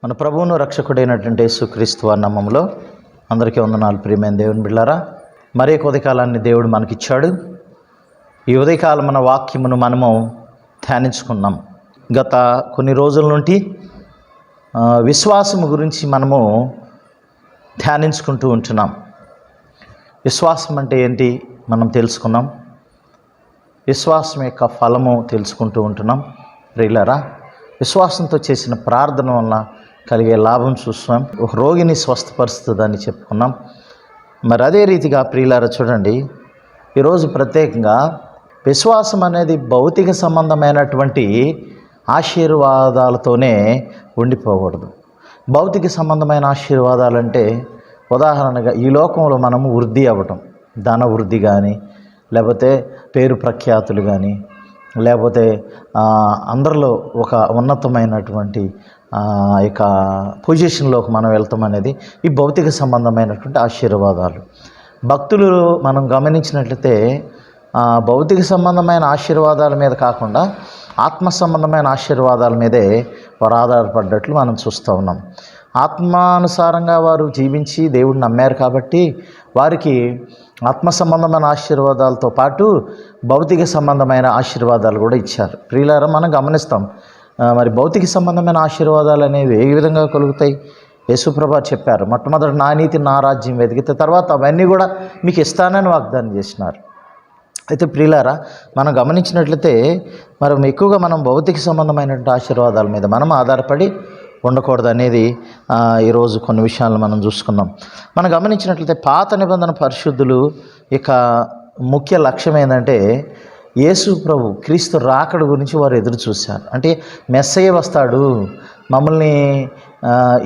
మన ప్రభువును రక్షకుడైనటువంటి యేసుక్రీస్తు వారి నామములో అందరికీ వందనాలు. ప్రియమైన దేవుని బిడ్డలారా, మరే ఉదయకాలాన్ని దేవుడు మనకిచ్చాడు. ఈ ఉదయకాలం మన వాక్యమును మనము ధ్యానించుకున్నాం. గత కొన్ని రోజుల నుండి విశ్వాసము గురించి మనము ధ్యానించుకుంటూ ఉంటున్నాం. విశ్వాసం అంటే ఏంటి మనం తెలుసుకున్నాం. విశ్వాసం యొక్క ఫలము తెలుసుకుంటూ ఉంటున్నాం. ప్రియులారా, విశ్వాసంతో చేసిన ప్రార్థన వలన కలిగే లాభం చూస్తాం. ఒక రోగిని స్వస్థపరుస్తుందని చెప్పుకున్నాం. మరి అదే రీతిగా ప్రియులారా చూడండి, ఈరోజు ప్రత్యేకంగా విశ్వాసం అనేది భౌతిక సంబంధమైనటువంటి ఆశీర్వాదాలతోనే ఉండిపోకూడదు. భౌతిక సంబంధమైన ఆశీర్వాదాలంటే ఉదాహరణగా ఈ లోకంలో మనము వృద్ధి అవ్వటం, ధన వృద్ధి కానీ, లేకపోతే పేరు ప్రఖ్యాతులు కానీ, లేకపోతే అందరిలో ఒక ఉన్నతమైనటువంటి యొక్క పొజిషన్లోకి మనం వెళ్తాం అనేది ఈ భౌతిక సంబంధమైనటువంటి ఆశీర్వాదాలు. భక్తులు మనం గమనించినట్లయితే భౌతిక సంబంధమైన ఆశీర్వాదాల మీద కాకుండా ఆత్మ సంబంధమైన ఆశీర్వాదాల మీదే వారు ఆధారపడ్డట్లు మనం చూస్తూ ఉన్నాం. ఆత్మానుసారంగా వారు జీవించి దేవుడిని నమ్మారు కాబట్టి వారికి ఆత్మ సంబంధమైన ఆశీర్వాదాలతో పాటు భౌతిక సంబంధమైన ఆశీర్వాదాలు కూడా ఇచ్చారు. ప్రియులారా, మనం గమనిస్తాం. మరి భౌతిక సంబంధమైన ఆశీర్వాదాలు అనేవి ఏ విధంగా కలుగుతాయి? యేసుప్రభు చెప్పారు, మొట్టమొదటి నా నీతి నా రాజ్యం వెతికితే తర్వాత అవన్నీ కూడా మీకు ఇస్తానని వాగ్దానం చేసినారు. అయితే ప్రియులారా, మనం గమనించినట్లయితే మనం ఎక్కువగా మనం భౌతిక సంబంధమైనటువంటి ఆశీర్వాదాల మీద మనం ఆధారపడి ఉండకూడదు అనేది ఈరోజు కొన్ని విషయాలను మనం చూసుకున్నాం. మనం గమనించినట్లయితే పాత నిబంధన పరిశుద్ధులు ఇక ముఖ్య లక్ష్యం ఏంటంటే యేసు ప్రభు క్రీస్తు రాకడ గురించి వారు ఎదురు చూశారు. అంటే మెస్సయ్య వస్తాడు, మమ్మల్ని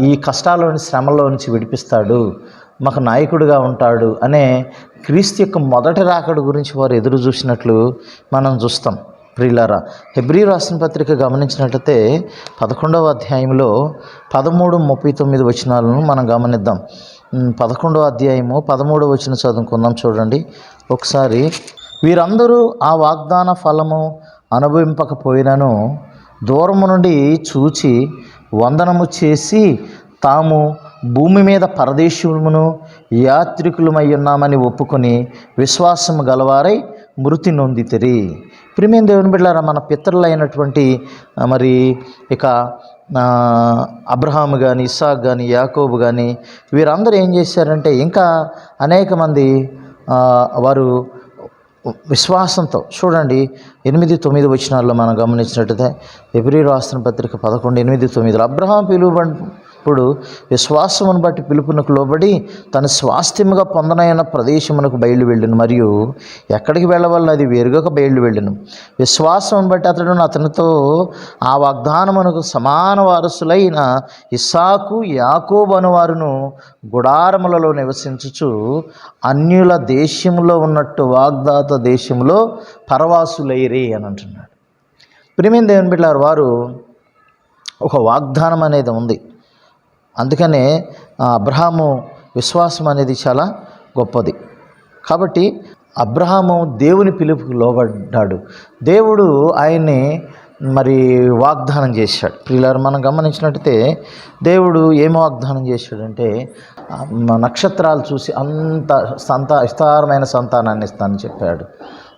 ఈ కష్టాల్లోని శ్రమల్లో నుంచి విడిపిస్తాడు, మాకు నాయకుడిగా ఉంటాడు అనే క్రీస్తు యొక్క మొదటి రాకడ గురించి వారు ఎదురు చూసినట్లు మనం చూస్తాం. ప్రియులారా, హెబ్రీయులకు రాసిన పత్రిక గమనించినట్లయితే 11వ అధ్యాయంలో 13-39 వచనాలను మనం గమనిద్దాం. 11వ అధ్యాయము 13వ వచనం చదువుకుందాం. చూడండి ఒకసారి. వీరందరూ ఆ వాగ్దాన ఫలము అనుభవింపకపోయినను దూరము నుండి చూచి వందనము చేసి తాము భూమి మీద పరదేశమును యాత్రికులమై ఉన్నామని ఒప్పుకొని విశ్వాసము గలవారై మృతి నొందితిరి. ప్రియమైన దేవుని బిడ్డలారా, మన పితరులైనటువంటి మరి ఇక అబ్రహాము కానీ, ఇస్సాకు కానీ, యాకోబు కానీ వీరందరూ ఏం చేశారంటే ఇంకా అనేక మంది వారు విశ్వాసంతో చూడండి 8-9 వచనాల్లో మనం గమనించినట్టయితే హెబ్రీయులకు రాసిన పత్రిక 11:8-9 అబ్రహాం పిలువబడినప్పుడు విశ్వాసమును బట్టి పిలుపునకు లోబడి తన స్వాస్థ్యముగా పొందనైన ప్రదేశమునకు బయలు వెళ్ళును, మరియు ఎక్కడికి వెళ్ళవలన అది వేరుగా బయలు వెళ్ళును. విశ్వాసమును బట్టి అతనితో ఆ వాగ్దానమునకు సమాన వారసులైన ఇస్సాకు యాకోబు అనువారును గుడారములలో నివసించుచు అన్యుల దేశంలో ఉన్నట్టు వాగ్దాత దేశంలో పరవాసులైరే అని అంటున్నాడు. ప్రియమైన దేవుని బిడ్డలారా, వారు ఒక వాగ్దానం అనేది ఉంది. అందుకనే అబ్రహాము విశ్వాసం అనేది చాలా గొప్పది. కాబట్టి అబ్రహాము దేవుని పిలుపుకు లోబడ్డాడు. దేవుడు ఆయన్ని మరి వాగ్దానం చేశాడు. ప్రియులారా, మనం గమనించినట్టయితే దేవుడు ఏం వాగ్దానం చేశాడంటే నక్షత్రాలు చూసి అంత విస్తారమైన సంతానాన్ని ఇస్తానని చెప్పాడు.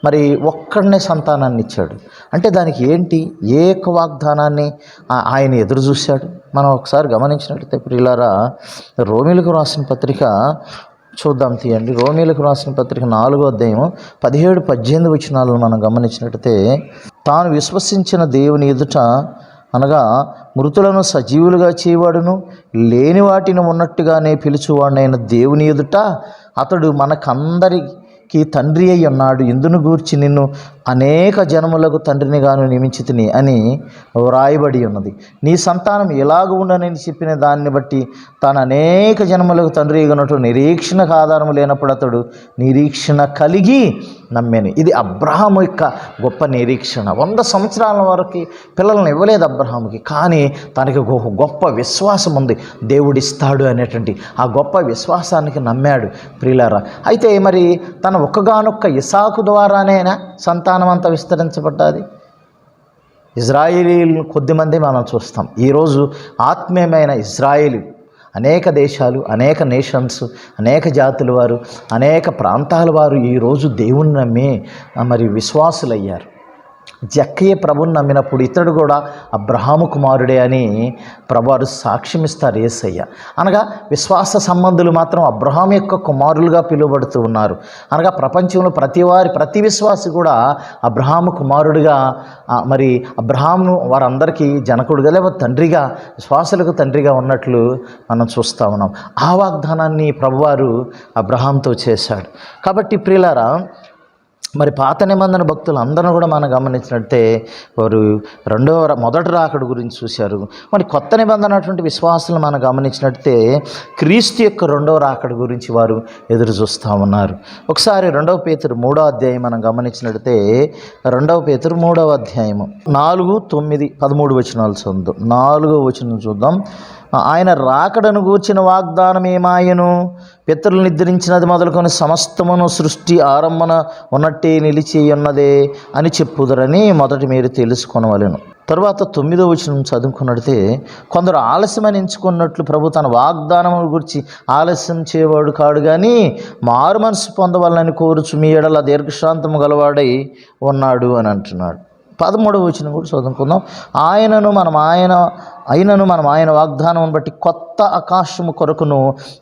మరి ఒక్కడనే సంతానాన్ని ఇచ్చాడు. అంటే దానికి ఏంటి? ఏ యొక్క వాగ్దానాన్ని ఆయన ఎదురు చూశాడు? మనం ఒకసారి గమనించినట్లయితే ప్రియులారా, రోమీయులకు రాసిన పత్రిక చూద్దాం తీయండి. రోమీయులకు రాసిన పత్రిక 4వ అధ్యాయం 17-18 వచనాలను మనం గమనించినట్లయితే తాను విశ్వసించిన దేవుని ఎదుట అనగా మృతులను సజీవులుగా చేయవాడును లేని వాటిని ఉన్నట్టుగానే పిలుచువాడైన దేవుని ఎదుట అతడు మనకందరికీ తండ్రి అయి ఉన్నాడు. ఇందును గూర్చి నిన్ను అనేక జనములకు తండ్రినిగాను నియమించితిని అని వ్రాయబడి ఉన్నది. నీ సంతానం ఎలాగ ఉండనని చెప్పిన దాన్ని బట్టి తాను అనేక జనములకు తండ్రి అయినట్టు నిరీక్షణకు ఆధారము లేనప్పుడు అతడు నిరీక్షణ కలిగి నమ్మాను. ఇది అబ్రహాము యొక్క గొప్ప నిరీక్షణ. 100 సంవత్సరాల వరకు పిల్లలను ఇవ్వలేదు అబ్రహాముకి, కానీ తనకి గొప్ప విశ్వాసం ఉంది. దేవుడిస్తాడు అనేటువంటి ఆ గొప్ప విశ్వాసానికి నమ్మాడు. ప్రియులారా, అయితే మరి తన ఒక్కగానొక్క ఇస్సాకు ద్వారానేనా సంతానం అంతా విస్తరించబడ్డది? ఇజ్రాయేలీలు కొద్దిమంది మనం చూస్తాం. ఈరోజు ఆత్మీయమైన ఇజ్రాయేలు అనేక దేశాలు, అనేక నేషన్స్, అనేక జాతుల వారు, అనేక ప్రాంతాల వారు ఈరోజు దేవుని నమ్మి మరి విశ్వాసులయ్యారు. జక్కయ్య ప్రభుని నమ్మినప్పుడు ఇతడు కూడా అబ్రహాము కుమారుడే అని ప్రభువారు సాక్ష్యమిస్తారు యేసయ్య. అనగా విశ్వాస సంబంధులు మాత్రం అబ్రహాము యొక్క కుమారులుగా పిలువబడుతూ ఉన్నారు. అనగా ప్రపంచంలో ప్రతి విశ్వాసి కూడా అబ్రహాము కుమారుడిగా, మరి అబ్రహాము వారందరికీ జనకుడుగా లేకపోతే తండ్రిగా, విశ్వాసులకు తండ్రిగా ఉన్నట్లు మనం చూస్తూ ఉన్నాం. ఆ వాగ్దానాన్ని ప్రభువారు అబ్రహాంతో చేశాడు. కాబట్టి ప్రియులారా, మరి పాత నిబంధన భక్తులు అందరూ కూడా మనం గమనించినట్టే వారు మొదటి రాకడ గురించి చూశారు. మరి కొత్త నిబంధన అటువంటి విశ్వాసాలు మనం గమనించినట్టే క్రీస్తు యొక్క రెండవ రాకడ గురించి వారు ఎదురు చూస్తూ ఉన్నారు. ఒకసారి 2 పేతురు 3వ అధ్యాయం మనం గమనించినట్టే 2 పేతురు 3వ అధ్యాయము 4, 9, 13 వచనాలు చదువుదాం. 4వ వచనం చూద్దాం. ఆయన రాకడను గూర్చిన వాగ్దానం ఏమాయను? పితరులు నిద్రించినది మొదలుకొని సమస్తమును సృష్టి ఆరంభన ఉన్నట్టే నిలిచి ఉన్నదే అని చెప్పుదురని మొదట మీరు తెలుసుకొనవలెను. తర్వాత 9వ వచనం చదువుకున్నట్టే, కొందరు ఆలస్యమని ఎంచుకున్నట్లు ప్రభు తన వాగ్దానముల గురించి ఆలస్యం చేయవాడు కాడు, కానీ మారు మనసు పొందవాలని కోరుచు మీ ఎడల దీర్ఘశాంతము గలవాడై ఉన్నాడు అని అంటున్నాడు. 13వ వచనం కూడా చదువుకుందాం. అయినను మనం ఆయన వాగ్దానం బట్టి కొత్త ఆకాశము కొరకును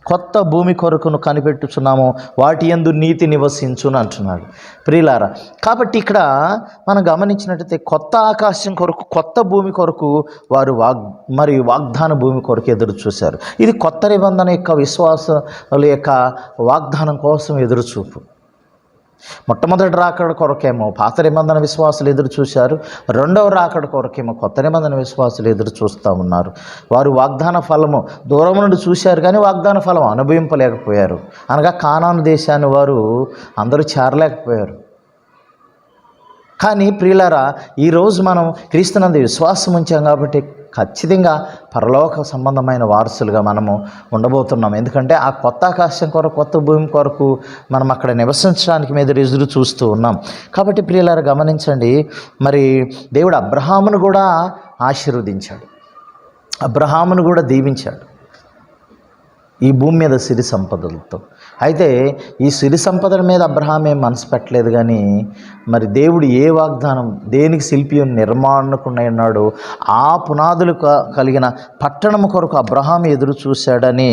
కొత్త భూమి కొరకును కనిపెట్టుచున్నాము, వాటి యందు నీతి నివసించును అంటున్నాడు. ప్రియులారా, కాబట్టి ఇక్కడ మనం గమనించినట్టయితే కొత్త ఆకాశం కొరకు, కొత్త భూమి కొరకు వారు వాగ్దాన భూమి కొరకు ఎదురు చూశారు. ఇది కొత్త నిబంధన యొక్క విశ్వాసాల యొక్క వాగ్దానం కోసం ఎదురుచూపు. మొట్టమొదటి రాకడ కొరకేమో పాత నిబంధన విశ్వాసులు ఎదురు చూశారు. రెండవ రాకడ కొరకేమో కొత్త నిబంధన విశ్వాసులు ఎదురు చూస్తూ ఉన్నారు. వారు వాగ్దాన ఫలము దూరం నుండి చూశారు, కానీ వాగ్దాన ఫలం అనుభవింపలేకపోయారు. అనగా కానాను దేశాన్ని వారు అందరూ చేరలేకపోయారు. కానీ ప్రియులారా, ఈరోజు మనం క్రీస్తునందు విశ్వాసం ఉంచాం కాబట్టి ఖచ్చితంగా పరలోక సంబంధమైన వారసులుగా మనము ఉండబోతున్నాం. ఎందుకంటే ఆ కొత్త ఆకాశం కొరకు, కొత్త భూమి కొరకు మనం అక్కడ నివసించడానికి మీద ఎదురు చూస్తూ ఉన్నాం. కాబట్టి ప్రియులారా గమనించండి, మరి దేవుడు అబ్రహామును కూడా ఆశీర్వదించాడు, అబ్రహామును కూడా దీవించాడు ఈ భూమి మీద సిరి సంపదలతో. అయితే ఈ సిరి సంపదల మీద అబ్రహాం ఏం మనసు పెట్టలేదు, కానీ మరి దేవుడు ఏ వాగ్దానం, దేనికి శిల్పి నిర్మాణకుడై ఉన్నాడో ఆ పునాదులు కలిగిన పట్టణం కొరకు అబ్రహాం ఎదురు చూశాడని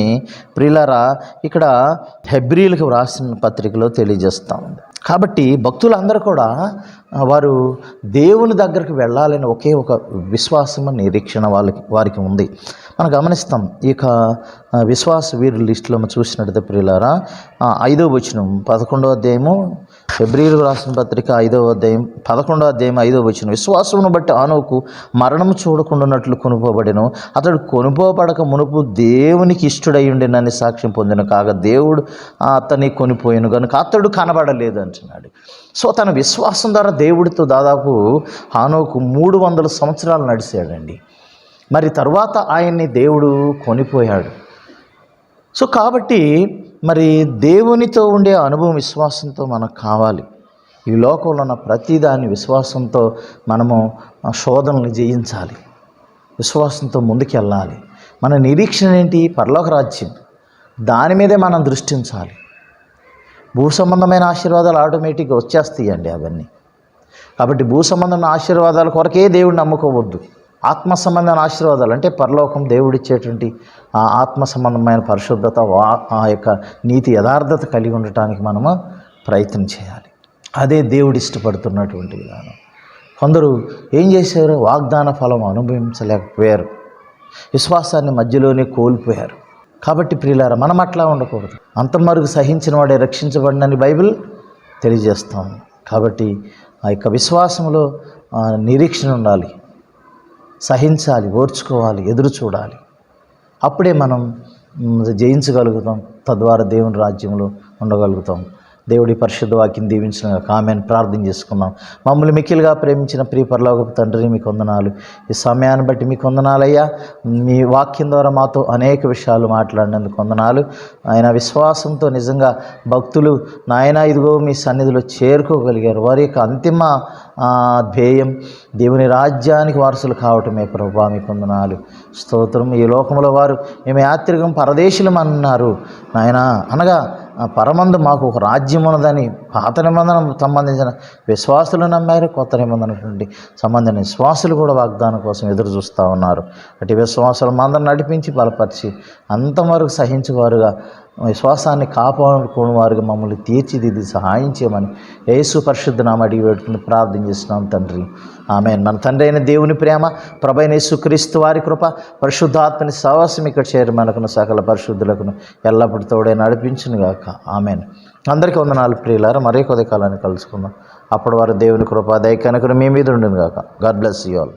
ప్రియులారా ఇక్కడ హెబ్రీలకు వ్రాసిన పత్రికలో తెలియజేస్తూ ఉంది. కాబట్టి భక్తులందరూ కూడా వారు దేవుని దగ్గరికి వెళ్ళాలని ఒకే ఒక విశ్వాసము, నిరీక్షణ వారికి ఉంది. మనం గమనిస్తాం. ఇక విశ్వాస వీరుల లిస్టులో చూసినట్టు ప్రియులారా 5వ వచనం 11వ అధ్యాయము హెబ్రీయులకు రాసిన పత్రిక 5వ అధ్యాయం 11వ అధ్యాయం 5వ వచనం, విశ్వాసమును బట్టి ఆనోకు మరణము చూడకుండానట్లు కొనుపోబడెను, అతడు కొనుపోబడక మునుపు దేవునికి ఇష్టడై ఉండెనని సాక్ష్యం పొందిన, కాగా దేవుడు అతన్ని కొనిపోయాను కనుక అతడు కనబడలేదు అంటున్నాడు. సో తన విశ్వాసం ద్వారా దేవుడితో దాదాపు హానోకు 300 సంవత్సరాలు నడిచాడండి. మరి తర్వాత ఆయన్ని దేవుడు కొనిపోయాడు. సో కాబట్టి మరి దేవునితో ఉండే అనుభవం విశ్వాసంతో మనకు కావాలి. ఈ లోకంలో ఉన్న ప్రతిదాన్ని విశ్వాసంతో మనము శోధనలు జయించాలి, విశ్వాసంతో ముందుకెళ్ళాలి. మన నిరీక్షణ ఏంటి? పరలోక రాజ్యం. దాని మీదే మనం దృష్టించాలి. భూ సంబంధమైన ఆశీర్వాదాలు ఆటోమేటిక్గా వచ్చేస్తాయండి అవన్నీ. కాబట్టి భూ సంబంధమైన ఆశీర్వాదాల కొరకే దేవుడిని నమ్ముకోవద్దు. ఆత్మ సంబంధమైన ఆశీర్వాదాలు అంటే పరలోకం, దేవుడిచ్చేటువంటి ఆ ఆత్మ సంబంధమైన పరిశుద్ధత, ఆ యొక్క నీతి యథార్థత కలిగి ఉండటానికి మనము ప్రయత్నం చేయాలి. అదే దేవుడు ఇష్టపడుతున్నటువంటి విధానం. కొందరు ఏం చేశారు? వాగ్దాన ఫలం అనుభవించలేకపోయారు, విశ్వాసాన్ని మధ్యలోనే కోల్పోయారు. కాబట్టి ప్రియులారా, మనం అట్లా ఉండకూడదు. అంతమరుగు సహించిన వాడే రక్షించబడినని బైబిల్ తెలియజేస్తాం. కాబట్టి ఆ యొక్క విశ్వాసంలో నిరీక్షణ ఉండాలి, సహించాలి, ఓర్చుకోవాలి, ఎదురు చూడాలి. అప్పుడే మనం జయించగలుగుతాం, తద్వారా దేవుని రాజ్యంలో ఉండగలుగుతాం. దేవుడి పరిశుద్ధ వాక్యం దీవించిన ఆమెను ప్రార్థన చేసుకున్నాం. మమ్మల్ని మిక్కిలుగా ప్రేమించిన ప్రియ పరలోకపు తండ్రి మీకు వందనాలు. ఈ సమయాన్ని బట్టి మీకు వందనాలయ్యా. మీ వాక్యం ద్వారా మాతో అనేక విషయాలు మాట్లాడినందుకు వందనాలు. ఆయన విశ్వాసంతో నిజంగా భక్తులు నాయన ఇదిగో మీ సన్నిధిలో చేరుకోగలిగారు. వారి యొక్క అంతిమ ధ్యేయం దేవుని రాజ్యానికి వారసులు కావటమే. ప్రభువా మీకు వందనాలు, స్తోత్రం. ఈ లోకంలో వారు మేము యాత్రికం పరదేశులం అన్నారు నాయన, అనగా పరమందు మాకు ఒక రాజ్యం ఉన్నదని పాత నిబంధన సంబంధించిన విశ్వాసులు నమ్మారు. కొత్త నిబంధన సంబంధించిన విశ్వాసులు కూడా వాగ్దానం కోసం ఎదురు చూస్తూ ఉన్నారు. అటు విశ్వాసాలు మందరం నడిపించి బలపరిచి అంతవరకు సహించేవారుగా, విశ్వాసాన్ని కాపాడుకోని వారుగా మమ్మల్ని తీర్చిదిద్ది సహాయం చేయమని యేసు పరిశుద్ధ నామమున అడిగి వేడుకుని ప్రార్థన చేస్తున్నాం తండ్రి. ఆమేన్. మన తండ్రి అయిన దేవుని ప్రేమ, ప్రభువైన యేసుక్రీస్తు వారి కృప, పరిశుద్ధాత్మని సహవాసం ఇక్కడ చేరి మనకును సకల పరిశుద్ధులకును ఎల్లప్పుడూ తోడే నడిపించునుగాక. ఆమేన్. అందరికీ వందనాలు ప్రియులారా. మరీ కొద్ది కాలాన్ని కలుసుకుందాం. అప్పటి వరకు దేవుని కృప దయ కనుక మీ మీద ఉండునుగాక. God bless you all.